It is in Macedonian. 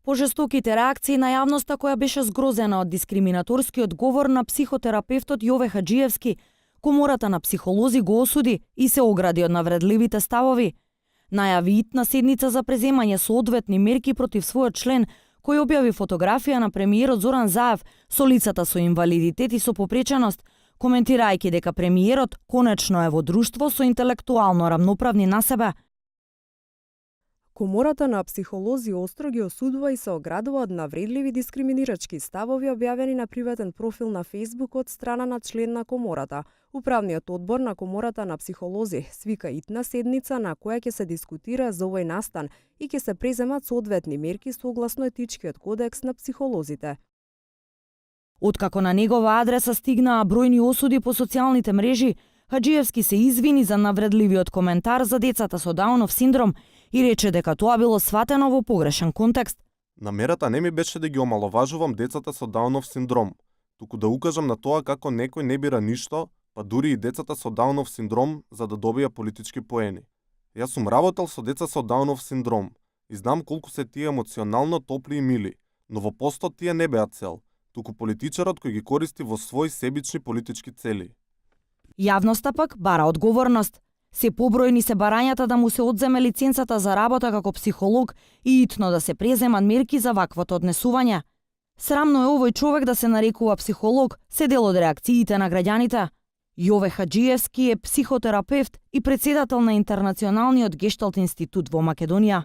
Пожестоките реакции на јавноста која беше згрозена од дискриминаторскиот говор на психотерапевтот Јове Хаџиевски, Комората на психолози го осуди и се огради од навредливите ставови. Најави итна седница за преземање соодветни мерки против својот член, кој објави фотографија на премиерот Зоран Заев со лицата со инвалидитет и со попреченост, коментирајќи дека премиерот конечно е во друштво со интелектуално рамноправни на себе. Комората на психолози остро ги осудува и се оградува од навредливи дискриминирачки ставови објавени на приватен профил на Facebook од страна на член на Комората. Управниот одбор на Комората на психолози свика итна седница на која ќе се дискутира за овој настан и ќе се преземат соодветни мерки согласно етичкиот кодекс на психолозите. Откако на негова адреса стигнаа бројни осуди по социјалните мрежи, Хаџиевски се извини за навредливиот коментар за децата со Даунов синдром и рече дека тоа било сватено во погрешен контекст. Намерата не ми беше да ги омаловажувам децата со Даунов синдром, туку да укажам на тоа како некој не бира ништо, па дури и децата со Даунов синдром за да добија политички поени. Јас сум работел со деца со Даунов синдром и знам колку се тие емоционално топли и мили, но во постот тие не беа цел, туку политичарот кој ги користи во своји себични политички цели. Јавноста пак бара одговорност. Се побројни се барањата да му се одземе лиценцата за работа како психолог и итно да се преземат мерки за ваквото однесување. Срамно е овој човек да се нарекува психолог, се дел од реакциите на граѓаните. Јове Хаџиевски е психотерапевт и председател на Интернационалниот гешталт институт во Македонија.